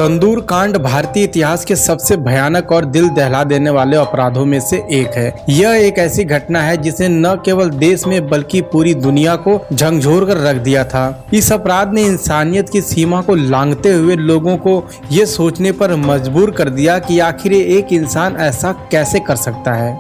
तंदूर कांड भारतीय इतिहास के सबसे भयानक और दिल दहला देने वाले अपराधों में से एक है। यह एक ऐसी घटना है जिसने न केवल देश में बल्कि पूरी दुनिया को झकझोर कर रख दिया था। इस अपराध ने इंसानियत की सीमा को लांघते हुए लोगों को ये सोचने पर मजबूर कर दिया कि आखिर एक इंसान ऐसा कैसे कर सकता है।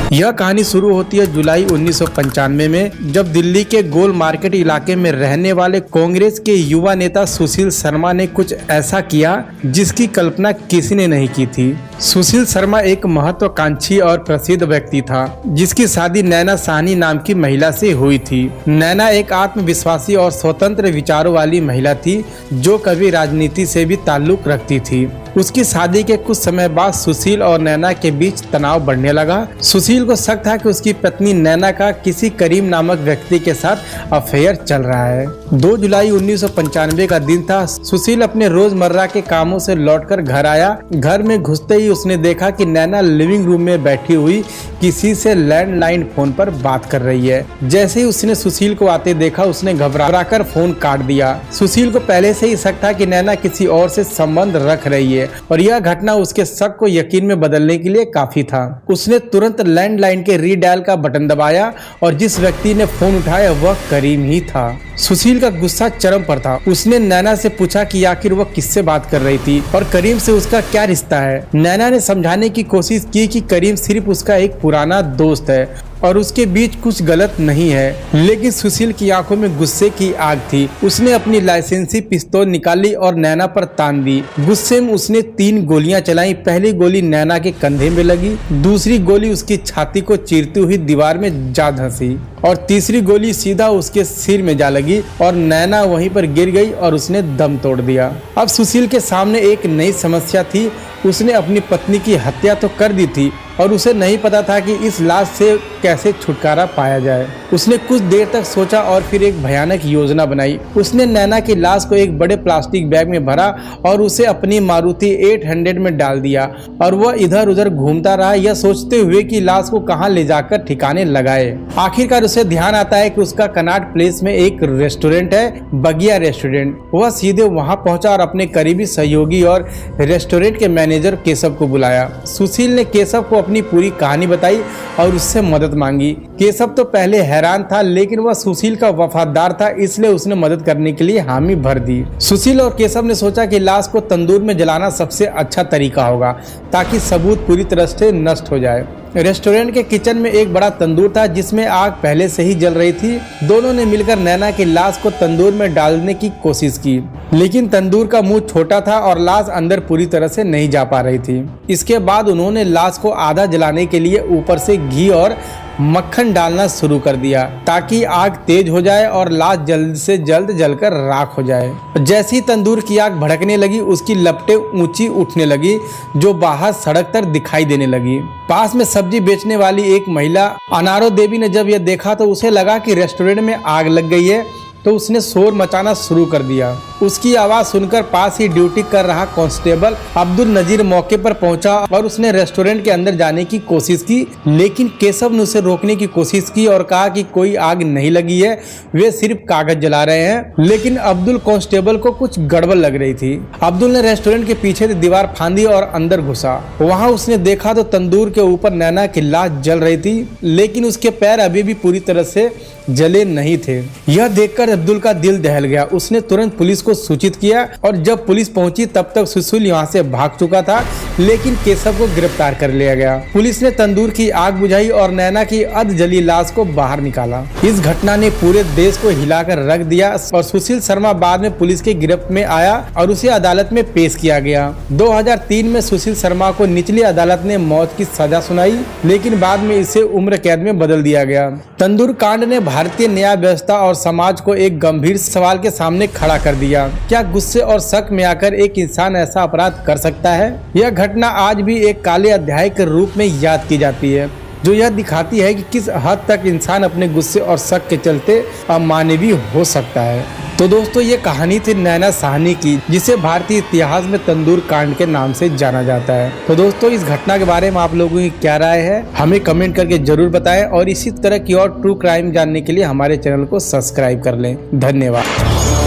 यह कहानी शुरू होती है जुलाई 1995 में, जब दिल्ली के गोल मार्केट इलाके में रहने वाले कांग्रेस के युवा नेता सुशील शर्मा ने कुछ ऐसा किया जिसकी कल्पना किसी ने नहीं की थी। सुशील शर्मा एक महत्वाकांक्षी और प्रसिद्ध व्यक्ति था जिसकी शादी नैना साहनी नाम की महिला से हुई थी। नैना एक आत्मविश्वासी और स्वतंत्र विचारों वाली महिला थी जो कभी राजनीति से भी ताल्लुक रखती थी। उसकी शादी के कुछ समय बाद सुशील और नैना के बीच तनाव बढ़ने लगा। सुशील को शक था कि उसकी पत्नी नैना का किसी करीम नामक व्यक्ति के साथ अफेयर चल रहा है। 2 जुलाई 1995 का दिन था। सुशील अपने रोजमर्रा के कामों से लौटकर घर आया। घर में घुसते ही उसने देखा कि नैना लिविंग रूम में बैठी हुई किसी से लैंडलाइन फोन पर बात कर रही है। जैसे ही उसने सुशील को आते देखा, उसने घबराकर फोन काट दिया। सुशील को पहले से ही शक था कि नैना किसी और से संबंध रख रही है और यह घटना उसके शक को यकीन में बदलने के लिए काफी था। उसने तुरंत लैंडलाइन के रीडायल का बटन दबाया और जिस व्यक्ति ने फोन उठाया वह करीम ही था। सुशील का गुस्सा चरम पर था। उसने नैना से पूछा कि आखिर वह किससे बात कर रही थी और करीम से उसका क्या रिश्ता है। नैना ने समझाने की कोशिश की कि करीम सिर्फ उसका एक पुराना दोस्त है और उसके बीच कुछ गलत नहीं है, लेकिन सुशील की आंखों में गुस्से की आग थी। उसने अपनी लाइसेंसी पिस्तौल निकाली और नैना पर तान दी। गुस्से में उसने 3 गोलियां चलाई। पहली गोली नैना के कंधे में लगी, दूसरी गोली उसकी छाती को चीरती हुई दीवार में जा धंसी और तीसरी गोली सीधा उसके सिर में जा लगी और नैना वहीं पर गिर गई और उसने दम तोड़ दिया। अब सुशील के सामने एक नई समस्या थी। उसने अपनी पत्नी की हत्या तो कर दी थी और उसे नहीं पता था कि इस लाश से कैसे छुटकारा पाया जाए। उसने कुछ देर तक सोचा और फिर एक भयानक योजना बनाई। उसने नैना की लाश को एक बड़े प्लास्टिक बैग में भरा और उसे अपनी मारुति 800 में डाल दिया और वह इधर उधर घूमता रहा, यह सोचते हुए कि लाश को कहां ले जाकर ठिकाने लगाए। आखिरकार उसे ध्यान आता है कि उसका कनॉट प्लेस में एक रेस्टोरेंट है, बगिया रेस्टोरेंट। वह सीधे वहां पहुंचा और अपने करीबी सहयोगी और रेस्टोरेंट के मैनेजर केशव को बुलाया। सुशील ने केशव को अपनी पूरी कहानी बताई और उससे मदद मांगी। केशव तो पहले हैरान था, लेकिन वह सुशील का वफादार था, इसलिए उसने मदद करने के लिए हामी भर दी। सुशील और केशव ने सोचा कि लाश को तंदूर में जलाना सबसे अच्छा तरीका होगा ताकि सबूत पूरी तरह से नष्ट हो जाए। रेस्टोरेंट के किचन में एक बड़ा तंदूर था जिसमें आग पहले से ही जल रही थी। दोनों ने मिलकर नैना की लाश को तंदूर में डालने की कोशिश की, लेकिन तंदूर का मुंह छोटा था और लाश अंदर पूरी तरह से नहीं जा पा रही थी। इसके बाद उन्होंने लाश को आधा जलाने के लिए ऊपर से घी और मक्खन डालना शुरू कर दिया ताकि आग तेज हो जाए और लाश जल्द से जल्द जलकर राख हो जाए। जैसे ही तंदूर की आग भड़कने लगी, उसकी लपटें ऊंची उठने लगी जो बाहर सड़क तक दिखाई देने लगी। पास में सब्जी बेचने वाली एक महिला अनारो देवी ने जब यह देखा तो उसे लगा कि रेस्टोरेंट में आग लग गई है, तो उसने शोर मचाना शुरू कर दिया। उसकी आवाज सुनकर पास ही ड्यूटी कर रहा कांस्टेबल अब्दुल नजीर मौके पर पहुंचा और उसने रेस्टोरेंट के अंदर जाने की कोशिश की, लेकिन केशव ने उसे रोकने की कोशिश की और कहा कि कोई आग नहीं लगी है, वे सिर्फ कागज जला रहे हैं। लेकिन अब्दुल कांस्टेबल को कुछ गड़बड़ लग रही थी। अब्दुल ने रेस्टोरेंट के पीछे से दीवार फांदी और अंदर घुसा। वहाँ उसने देखा तो तंदूर के ऊपर नैना की लाश जल रही थी, लेकिन उसके पैर अभी भी पूरी तरह से जले नहीं थे। यह देखकर अब्दुल का दिल दहल गया। उसने तुरंत पुलिस को सूचित किया और जब पुलिस पहुंची तब तक सुशील यहाँ से भाग चुका था, लेकिन केशव को गिरफ्तार कर लिया गया। पुलिस ने तंदूर की आग बुझाई और नैना की अध जली लाश को बाहर निकाला। इस घटना ने पूरे देश को हिलाकर रख दिया और सुशील शर्मा बाद में पुलिस के गिरफ्त में आया और उसे अदालत में पेश किया गया। 2003 में सुशील शर्मा को निचली अदालत ने मौत की सजा सुनाई, लेकिन बाद में इसे उम्र कैद में बदल दिया गया। तंदूर कांड ने भारतीय न्याय व्यवस्था और समाज को एक गंभीर सवाल के सामने खड़ा कर दिया। क्या गुस्से और शक में आकर एक इंसान ऐसा अपराध कर सकता है? यह घटना आज भी एक काले अध्याय के रूप में याद की जाती है, जो यह दिखाती है कि किस हद तक इंसान अपने गुस्से और शक के चलते अमानवीय हो सकता है। तो दोस्तों ये कहानी थी नैना साहनी की, जिसे भारतीय इतिहास में तंदूर कांड के नाम से जाना जाता है। तो दोस्तों इस घटना के बारे में आप लोगों की क्या राय है, हमें कमेंट करके जरूर बताएं और इसी तरह की और ट्रू क्राइम जानने के लिए हमारे चैनल को सब्सक्राइब कर लें। धन्यवाद।